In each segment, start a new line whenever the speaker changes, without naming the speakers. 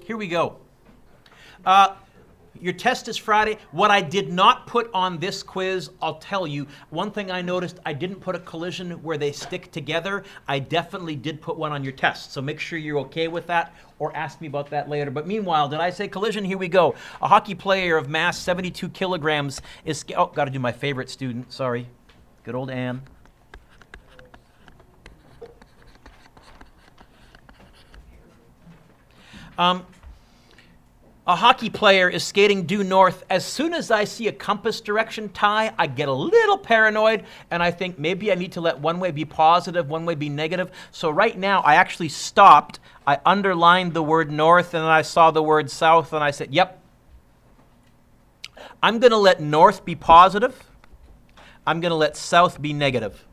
here we go. Your test is Friday. What I did not put on this quiz, I'll tell you, one thing I noticed, I didn't put a collision where they stick together. I definitely did put one on your test, so make sure you're okay with that or ask me about that later. But meanwhile, did I say collision? Here we go. A hockey player of mass 72 kilograms is, oh, got to do my favorite student, sorry. Good old Anne. A hockey player is skating due north. As soon as I see a compass direction tie, I get a little paranoid, and I think maybe I need to let one way be positive, one way be negative. So right now, I actually stopped. I underlined the word north, and then I saw the word south, and I said, yep. I'm going to let north be positive. I'm going to let south be negative.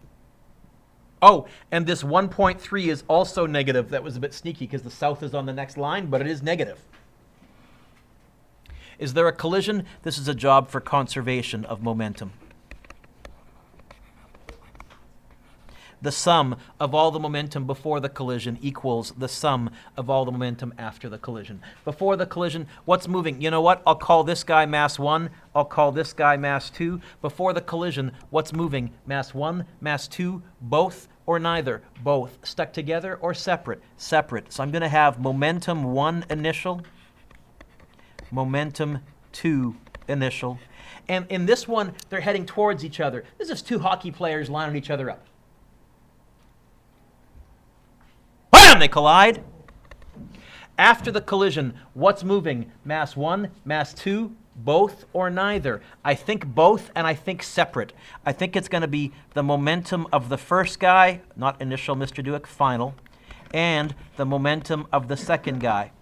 Oh, and this 1.3 is also negative. That was a bit sneaky because the south is on the next line, but it is negative. Is there a collision? This is a job for conservation of momentum. The sum of all the momentum before the collision equals the sum of all the momentum after the collision. Before the collision, what's moving? You know what? I'll call this guy mass 1. I'll call this guy mass 2. Before the collision, what's moving? Mass 1, mass 2, both or neither? Both. Stuck together or separate? Separate. So I'm going to have momentum 1 initial, momentum 2 initial. And in this one, they're heading towards each other. This is two hockey players lining each other up. Wham! They collide. After the collision, what's moving? Mass 1, mass 2, both or neither? I think both, and I think separate. I think it's going to be the momentum of the first guy, not initial, Mr. Duick, final, and the momentum of the second guy.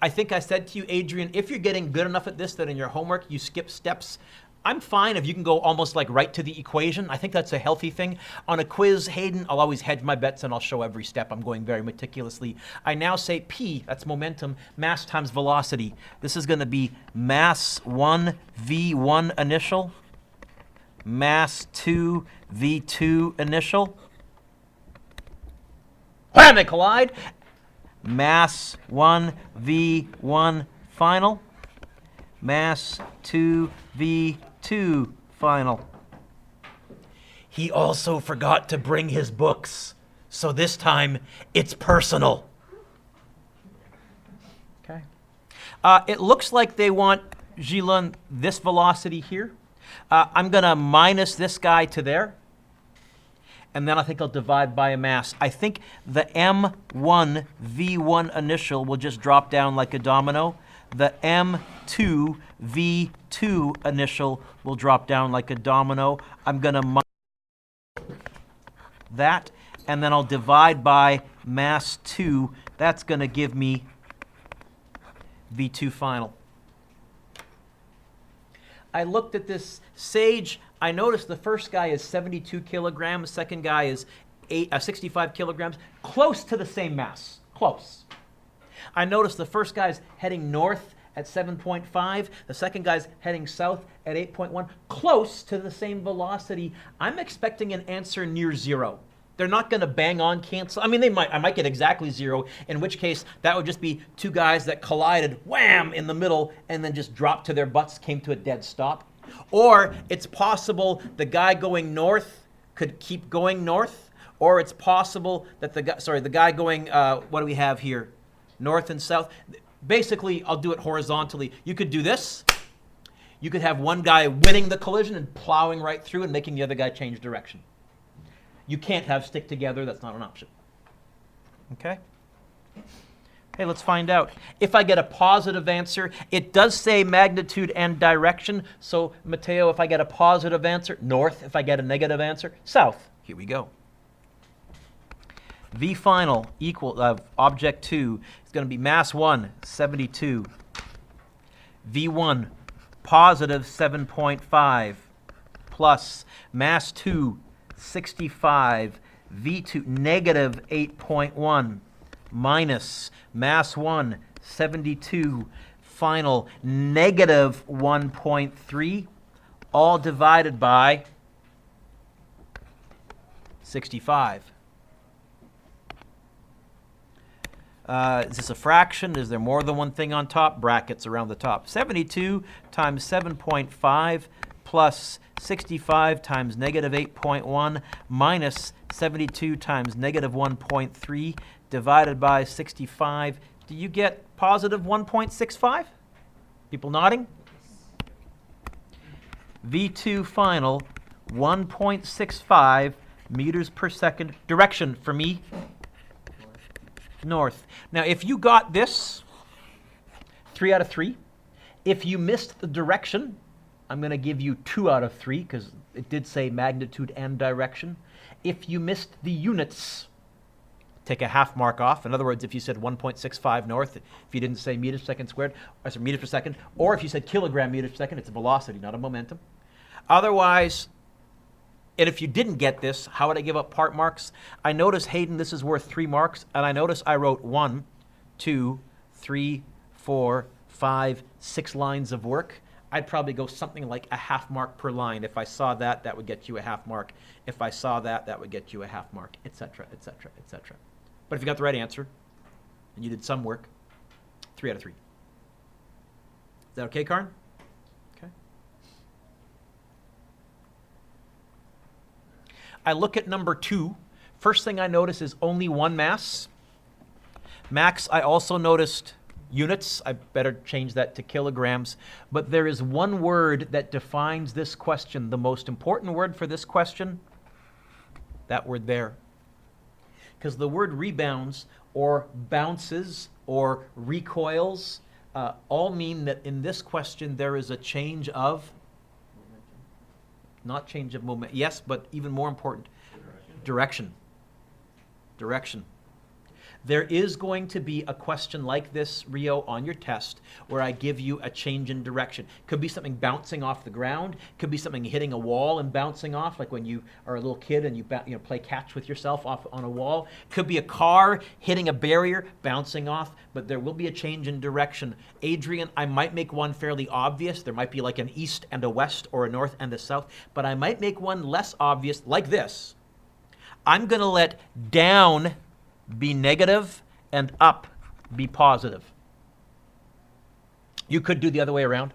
I think I said to you, Adrian, if you're getting good enough at this that in your homework you skip steps, I'm fine if you can go almost like right to the equation. I think that's a healthy thing. On a quiz, Hayden, I'll always hedge my bets and I'll show every step. I'm going very meticulously. I now say P, that's momentum, mass times velocity. This is going to be mass 1 V1 initial, mass 2 V2 initial. Wham! They collide. Mass 1 V1 final, mass 2 V2 final. He also forgot to bring his books, so this time it's personal. Okay. It looks like they want, Gilun, this velocity here. I'm going to minus this guy to there. And then I think I'll divide by a mass. I think the M1 V1 initial will just drop down like a domino. The M2 V2 initial will drop down like a domino. I'm going to minus that, and then I'll divide by mass 2. That's going to give me V2 final. I looked at this Sage. I noticed the first guy is 72 kilograms, the second guy is 65 kilograms, close to the same mass, close. I noticed the first guy's heading north at 7.5, the second guy's heading south at 8.1, close to the same velocity. I'm expecting an answer near 0. They're not going to bang on cancel. I mean, I might get exactly 0, in which case that would just be two guys that collided, wham, in the middle, and then just dropped to their butts, came to a dead stop. Or it's possible the guy going north could keep going north, or it's possible that the guy going, what do we have here? North and south. Basically, I'll do it horizontally. You could do this. You could have one guy winning the collision and plowing right through and making the other guy change direction. You can't have stick together. That's not an option. Okay? Okay, let's find out. If I get a positive answer, it does say magnitude and direction. So, Mateo, if I get a positive answer, north. If I get a negative answer, south. Here we go. V final equal object 2 is going to be mass 1, 72. V1, positive 7.5 plus mass 2, 65. V2, negative 8.1. Minus mass 1, 72, final negative 1.3, all divided by 65. Is this a fraction? Is there more than one thing on top? Brackets around the top. 72 times 7.5 plus 65 times negative 8.1 minus 72 times negative 1.3 divided by 65. Do you get positive 1.65? People nodding? V2 final, 1.65 meters per second. Direction for me? North. Now, if you got this, 3 out of 3. If you missed the direction, I'm going to give you 2 out of 3 because it did say magnitude and direction. If you missed the units, take a half mark off. In other words, if you said 1.65 north, if you didn't say meters per second squared, or sorry, meters per second, or if you said kilogram meters per second, it's a velocity, not a momentum. Otherwise, and if you didn't get this, how would I give up part marks? I notice, Hayden, this is worth 3 marks, and I notice I wrote 1, 2, 3, 4, 5, 6 lines of work. I'd probably go something like a half mark per line. If I saw that, that would get you a half mark. If I saw that, that would get you a half mark, etc., etc., etc. But if you got the right answer, and you did some work, 3 out of 3. Is that okay, Karn? Okay. I look at number 2. First thing I notice is only one mass. Max, I also noticed units. I better change that to kilograms. But there is one word that defines this question, the most important word for this question, that word there. Because the word rebounds or bounces or recoils all mean that in this question there is a change of, not change of moment, yes, but even more important, direction. Direction. There is going to be a question like this, Rio, on your test where I give you a change in direction. Could be something bouncing off the ground. Could be something hitting a wall and bouncing off, like when you are a little kid and you play catch with yourself off on a wall. Could be a car hitting a barrier, bouncing off, but there will be a change in direction. Adrian, I might make one fairly obvious. There might be like an east and a west or a north and a south, but I might make one less obvious, like this. I'm going to let down be negative and up be positive. You could do the other way around.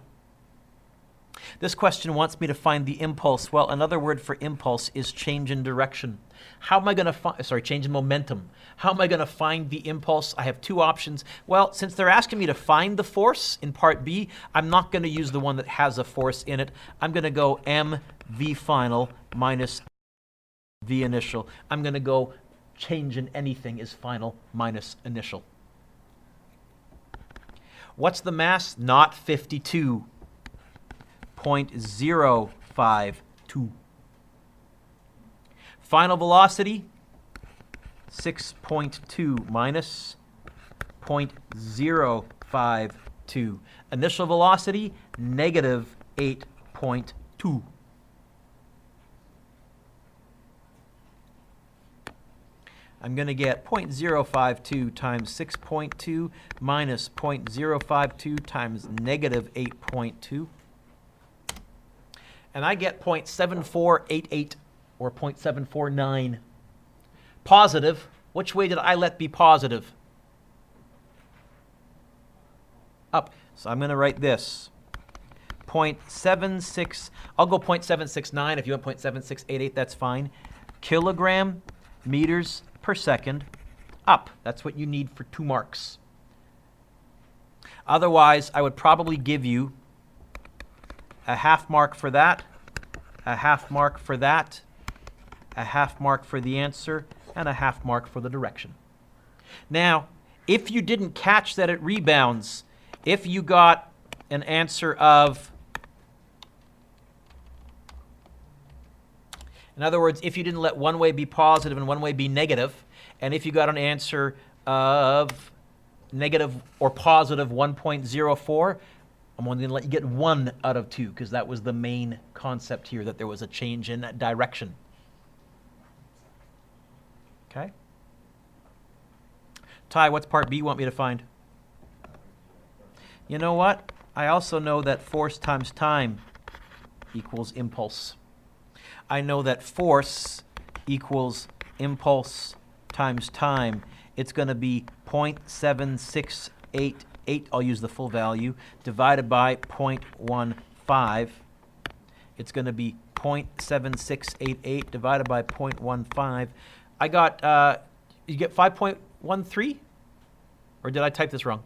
This question wants me to find the impulse. Well, another word for impulse is change in direction. How am I going to find, change in momentum. How am I going to find the impulse? I have 2 options. Well, since they're asking me to find the force in part B, I'm not going to use the one that has a force in it. I'm going to go mv final minus v initial. I'm going to go change in anything is final minus initial. What's the mass? Not 52.052. Final velocity, 6.2 minus 0.052. Initial velocity, negative 8.2. I'm going to get 0.052 times 6.2 minus 0.052 times negative 8.2. And I get 0.7488 or 0.749. Positive. Which way did I let be positive? Up. So I'm going to write this. 0.76. I'll go 0.769. If you want 0.7688, that's fine. Kilogram meters per second up. That's what you need for 2 marks. Otherwise, I would probably give you a half mark for that, a half mark for that, a half mark for the answer, and a half mark for the direction. Now, if you didn't catch that it rebounds, if you got an answer of, in other words, if you didn't let one way be positive and one way be negative, and if you got an answer of negative or positive 1.04, I'm only going to let you get 1 out of 2 because that was the main concept here, that there was a change in direction. Okay? Ty, what's part B you want me to find? You know what? I also know that force times time equals impulse. I know that force equals impulse times time it's going to be 0.7688, I'll use the full value, divided by 0.15. It's going to be 0.7688 divided by 0.15. I got, you get 5.13? Or did I type this wrong?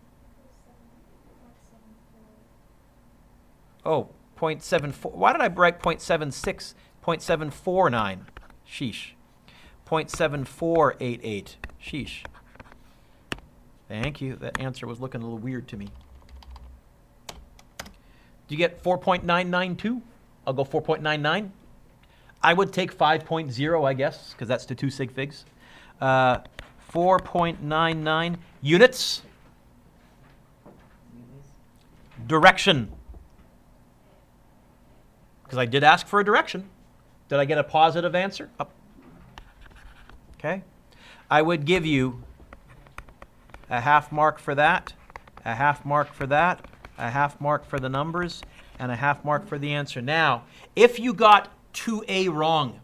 Oh, 0.74. Why did I write 0.76? 0.749. Sheesh. 0.7488. Sheesh. Thank you. That answer was looking a little weird to me. Do you get 4.992? I'll go 4.99. I would take 5.0, I guess, because that's to 2 sig figs. 4.99 units. Direction. Because I did ask for a direction. Did I get a positive answer? Up. Okay. I would give you a half mark for that, a half mark for that, a half mark for the numbers, and a half mark for the answer. Now, if you got 2A wrong,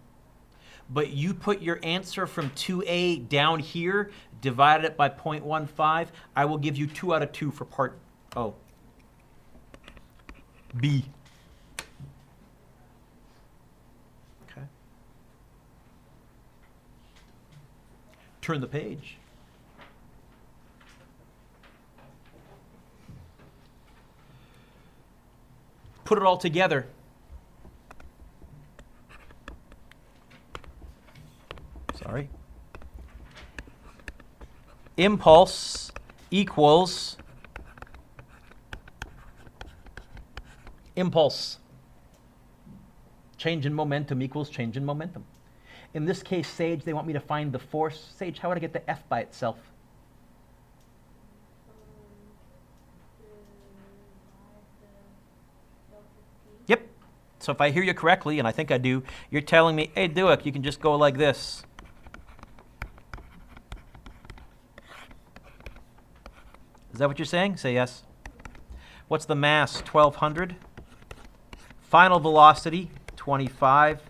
but you put your answer from 2A down here, divided it by 0.15, I will give you 2 out of 2 for part O. B. Okay. Turn the page. Put it all together. Sorry. Impulse equals impulse. Change in momentum equals change in momentum. In this case, Sage, they want me to find the force. Sage, how would I get the F by itself? Yep. So if I hear you correctly, and I think I do, you're telling me, hey, Duick, you can just go like this. Is that what you're saying? Say yes. What's the mass? 1,200. Final velocity, 25.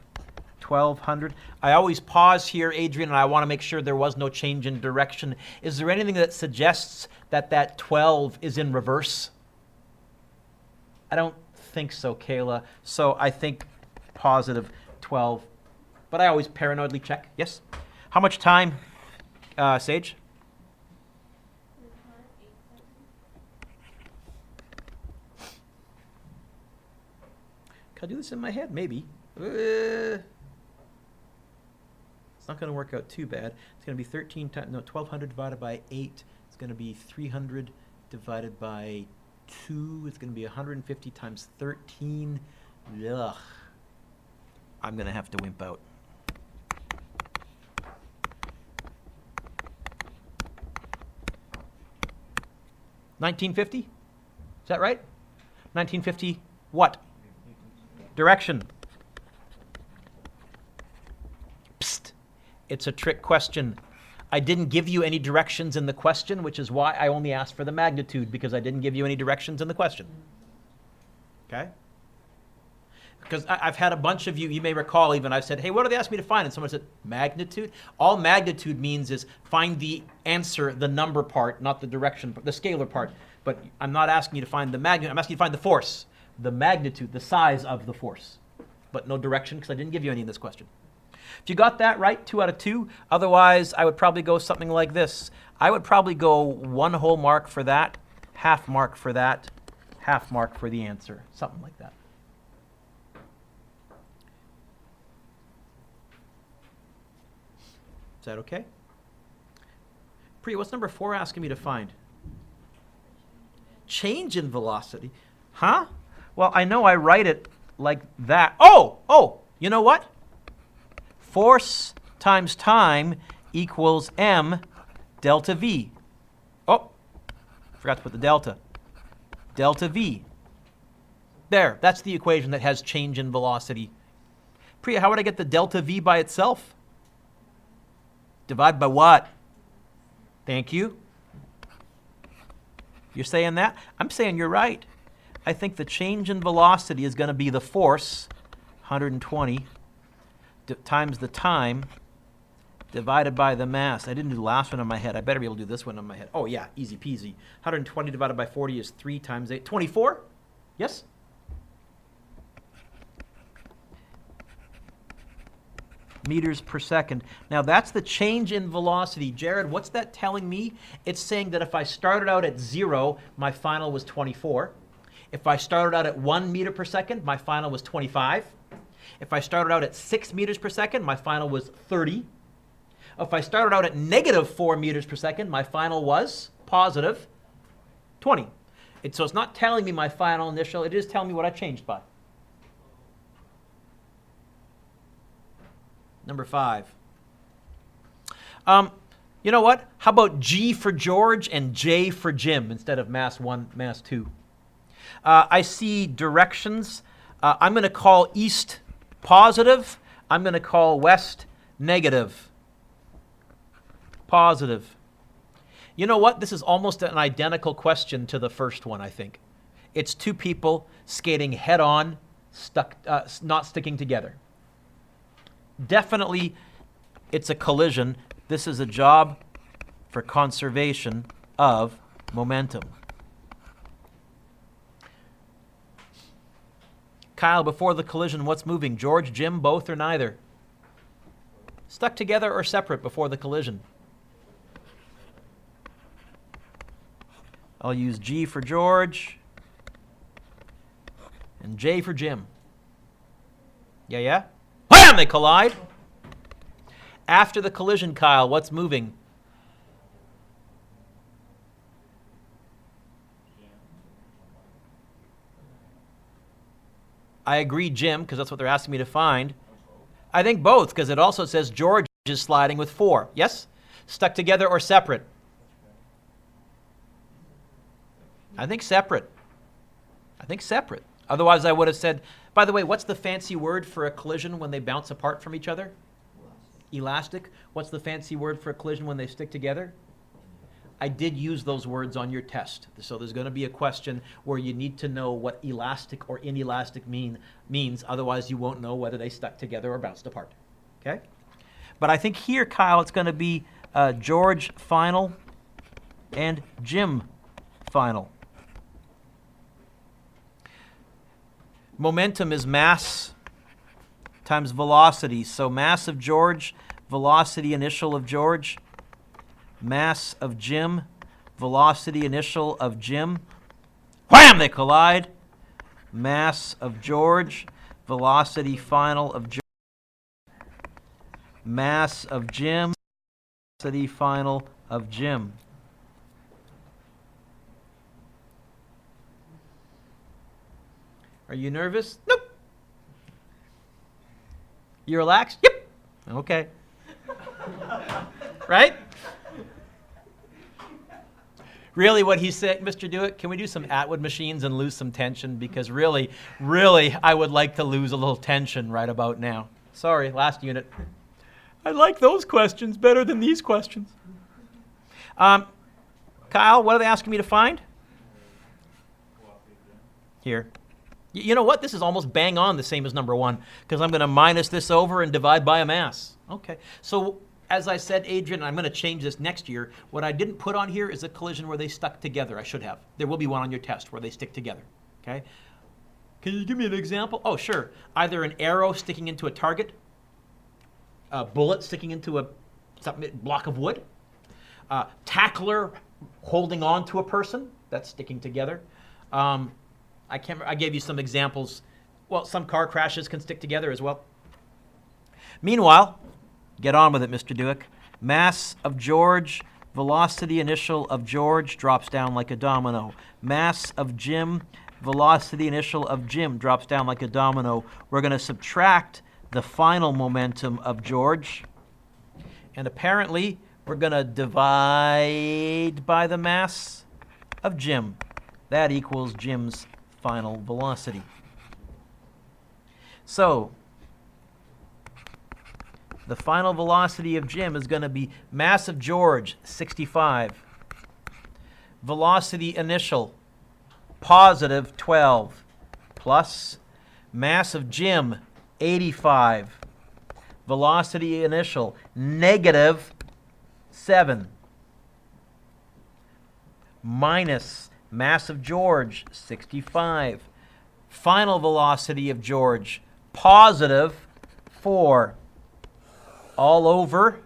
1,200. I always pause here, Adrian, and I want to make sure there was no change in direction. Is there anything that suggests that that 12 is in reverse? I don't think so, Kayla. So I think positive 12. But I always paranoidly check. Yes? How much time, Sage? Can I do this in my head? Maybe. It's not going to work out too bad. It's going to be 13 times, no, 1,200 divided by 8. It's going to be 300 divided by 2. It's going to be 150 times 13. Ugh. I'm going to have to wimp out. $19.50? Is that right? 1950 what? Direction. Psst. It's a trick question. I didn't give you any directions in the question, which is why I only asked for the magnitude, because I didn't give you any directions in the question. Okay? Because I've had a bunch of you, you may recall even, I've said, hey, what do they ask me to find? And someone said, magnitude? All magnitude means is find the answer, the number part, not the direction, the scalar part. But I'm not asking you to find the magnitude, I'm asking you to find the force, the magnitude, the size of the force. But no direction, because I didn't give you any in this question. If you got that right, 2 out of 2. Otherwise, I would probably go something like this. I would probably go 1 whole mark for that, half mark for that, half mark for the answer. Something like that. Is that okay? Priya, what's number 4 asking me to find? Change in velocity. Huh? Well, I know I write it like that. Oh, you know what? Force times time equals m delta v. Oh, forgot to put the delta. Delta v. There, that's the equation that has change in velocity. Priya, how would I get the delta v by itself? Divide by what? Thank you. You're saying that? I'm saying you're right. I think the change in velocity is going to be the force, 120, times the time, divided by the mass. I didn't do the last one in my head. I better be able to do this one in my head. Oh, yeah, easy peasy. 120 divided by 40 is 3 times 8. 24? Yes? Meters per second. Now, that's the change in velocity. Jared, what's that telling me? It's saying that if I started out at 0, my final was 24. If I started out at 1 meter per second, my final was 25. If I started out at 6 meters per second, my final was 30. If I started out at negative 4 meters per second, my final was positive 20. So it's not telling me my final initial, it is telling me what I changed by. Number 5. You know what? How about G for George and J for Jim instead of mass 1, mass 2? I see directions. I'm going to call east positive. I'm going to call west negative. Positive. You know what? This is almost an identical question to the first one, I think. It's two people skating head-on, not sticking together. Definitely, it's a collision. This is a job for conservation of momentum. Kyle, before the collision, what's moving? George, Jim, both or neither? Stuck together or separate before the collision? I'll use G for George and J for Jim. Yeah? Wham! They collide. After the collision, Kyle, what's moving? I agree, Jim, because that's what they're asking me to find. I think both, because it also says George is sliding with 4. Yes? Stuck together or separate? I think separate. Otherwise, I would have said, by the way, what's the fancy word for a collision when they bounce apart from each other? Elastic. What's the fancy word for a collision when they stick together? I did use those words on your test. So there's going to be a question where you need to know what elastic or inelastic means. Otherwise, you won't know whether they stuck together or bounced apart. Okay? But I think here, Kyle, it's going to be George final and Jim final. Momentum is mass times velocity. So mass of George, velocity initial of George, mass of Jim, velocity initial of Jim. Wham! They collide. Mass of George, velocity final of George. Mass of Jim, velocity final of Jim. Are you nervous? Nope. You relaxed? Yep. Okay. Right? Really what he said, Mr. Dewitt, can we do some Atwood machines and lose some tension? Because really, I would like to lose a little tension right about now. Sorry, last unit. I like those questions better than these questions. Kyle, what are they asking me to find? Here. You know what? This is almost bang on the same as number 1, because I'm going to minus this over and divide by a mass. Okay. So as I said, Adrian, I'm going to change this next year. What I didn't put on here is a collision where they stuck together. I should have. There will be one on your test where they stick together. Okay. Can you give me an example? Oh, sure. Either an arrow sticking into a target, a bullet sticking into a block of wood, tackler holding on to a person, that's sticking together. I gave you some examples. Well, some car crashes can stick together as well. Meanwhile, get on with it, Mr. Dewick. Mass of George, velocity initial of George drops down like a domino. Mass of Jim, velocity initial of Jim drops down like a domino. We're going to subtract the final momentum of George. And apparently, we're going to divide by the mass of Jim. That equals Jim's final velocity. So, the final velocity of Jim is going to be mass of George, 65. Velocity initial, positive 12, plus mass of Jim, 85. velocity initial, negative 7. Minus mass of George, 65. Final velocity of George, positive 4. All over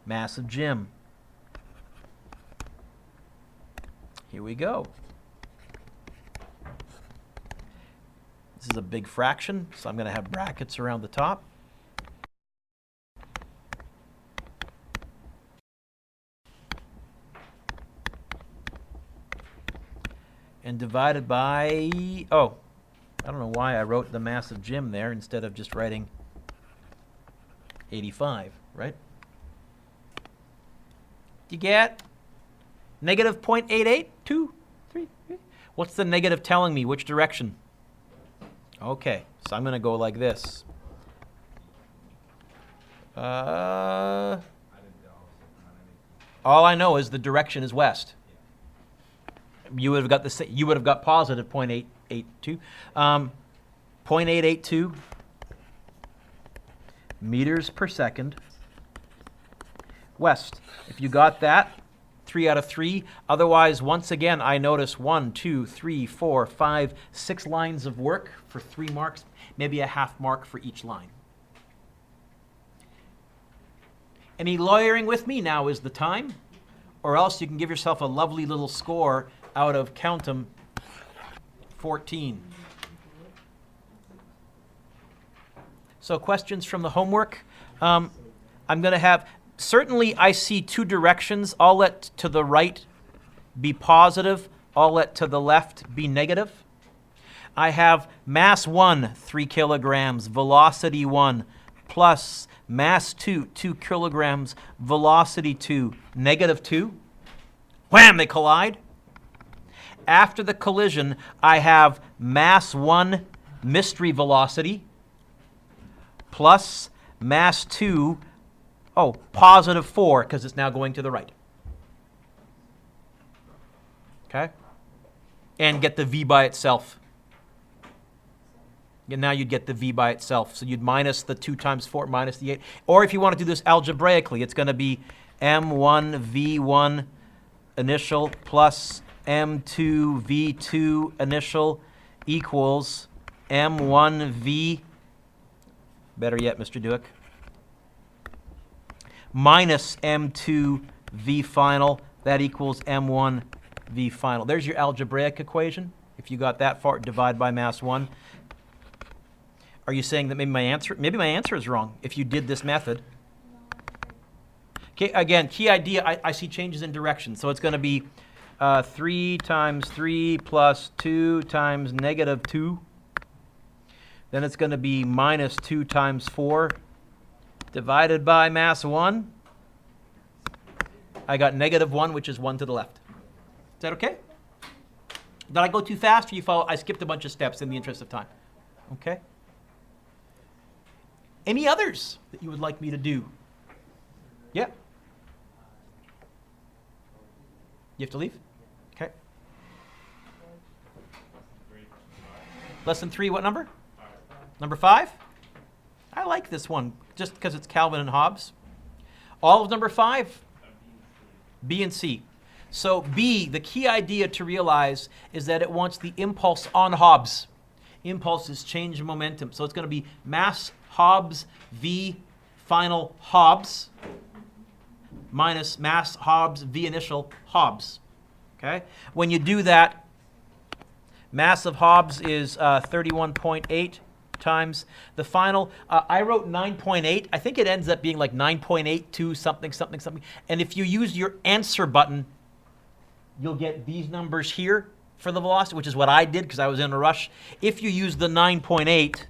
mass of Jim. Here we go. This is a big fraction, so I'm going to have brackets around the top. And divided by, oh, I don't know why I wrote the mass of Jim there instead of just writing 85, right? You get negative 0.88, 2, 3. What's the negative telling me? Which direction? Okay, so I'm going to go like this. All I know is the direction is west. You would have got the you would have got positive 0.882, 0.882 meters per second west. If you got that, 3 out of 3. Otherwise, once again, I notice 1, 2, 3, 4, 5, 6 lines of work for 3 marks, maybe a half mark for each line. Any lawyering with me? Now is the time. Or else you can give yourself a lovely little score out of, count 'em, 14. So questions from the homework. I'm going to have, certainly I see 2 directions. I'll let to the right be positive. I'll let to the left be negative. I have mass 1, 3 kilograms, velocity 1, plus mass 2, 2 kilograms, velocity 2, negative 2. Wham, they collide. After the collision, I have mass 1, mystery velocity, plus mass 2, positive 4, because it's now going to the right. Okay? And get the v by itself. And now you'd get the v by itself. So you'd minus the 2 times 4 minus the 8. Or if you want to do this algebraically, it's going to be m1 v1 initial plus m2 v2 initial equals m1 v, better yet, Mr. Duick, minus m2 v final. That equals m1 v final. There's your algebraic equation. If you got that far, divide by mass 1. Are you saying that maybe my answer is wrong if you did this method? Okay, again, key idea, I see changes in direction. So it's going to be 3 times 3 plus 2 times negative 2. Then it's going to be minus 2 times 4 divided by mass 1. I got negative 1, which is 1 to the left. Is that okay? Did I go too fast or you follow? I skipped a bunch of steps in the interest of time. Okay? Any others that you would like me to do? Yeah? You have to leave? Okay. Lesson 3, what number? Number 5? I like this one, just because it's Calvin and Hobbes. All of number 5? B and C. So B, the key idea to realize is that it wants the impulse on Hobbes. Impulse is change in momentum. So it's going to be mass Hobbes V final Hobbes minus mass Hobbes V initial Hobbes. Okay? When you do that, mass of Hobbes is 31.8 times the final. I wrote 9.8. I think it ends up being like 9.82 something, something, something. And if you use your answer button, you'll get these numbers here for the velocity, which is what I did because I was in a rush. If you use the 9.8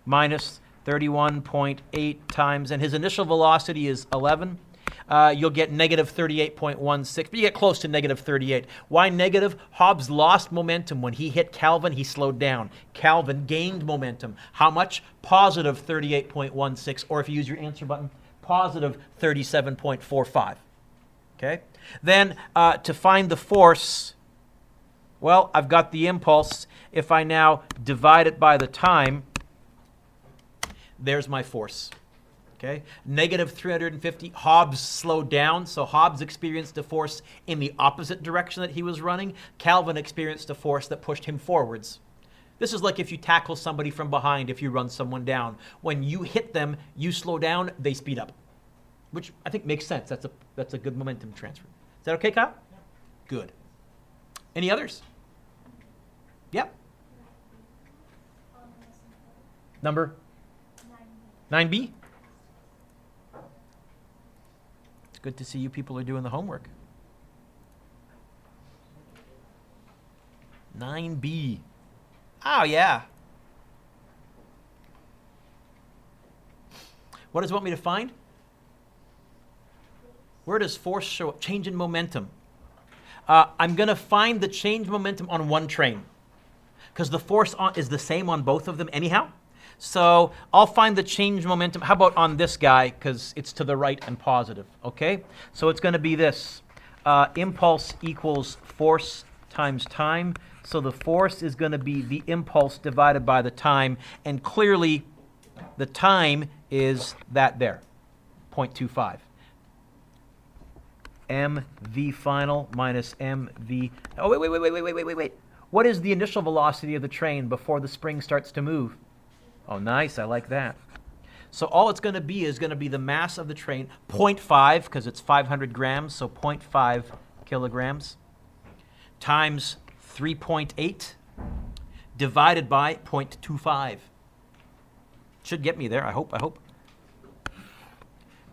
minus 31.8 times, and his initial velocity is 11, you'll get negative 38.16, but you get close to negative 38. Why negative? Hobbes lost momentum. When he hit Calvin, he slowed down. Calvin gained momentum. How much? Positive 38.16, or if you use your answer button, positive 37.45. Okay? Then to find the force, well, I've got the impulse. If I now divide it by the time, There's my force. Okay, negative 350. Hobbes slowed down, so Hobbes experienced a force in the opposite direction that he was running. Calvin experienced a force that pushed him forwards. This is like if you tackle somebody from behind, if you run someone down. When you hit them, you slow down, they speed up, which I think makes sense. That's a good momentum transfer. Is that okay, Kyle? Yeah. Good. Any others? Yep. Number 9B. It's good to see you people are doing the homework. 9B. Oh, yeah. What does it want me to find? Where does force show up? Change in momentum. I'm going to find the change momentum on one train because the force is the same on both of them anyhow. So I'll find the change momentum. How about on this guy because it's to the right and positive, okay? So it's going to be this. Impulse equals force times time. So the force is going to be the impulse divided by the time. And clearly, the time is that there, 0.25. mv final minus mv. Oh, wait. What is the initial velocity of the train before the spring starts to move? Oh, nice. I like that. So all it's going to be is going to be the mass of the train, 0.5, because it's 500 grams, so 0.5 kilograms, times 3.8 divided by 0.25. Should get me there, I hope.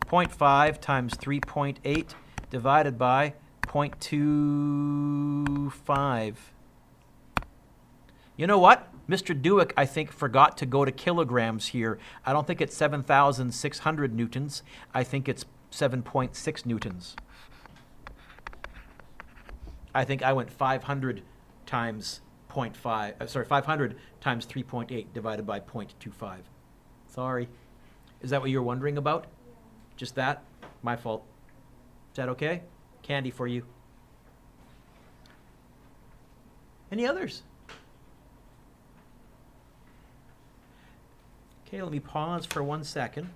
0.5 times 3.8 divided by 0.25. You know what? Mr. Dewick, I think, forgot to go to kilograms here. I don't think it's 7,600 newtons. I think it's 7.6 newtons. I think I went 500 times 500 times 3.8 divided by 0.25. Sorry. Is that what you were wondering about? Just that? My fault. Is that okay? Candy for you. Any others? Okay, let me pause for 1 second.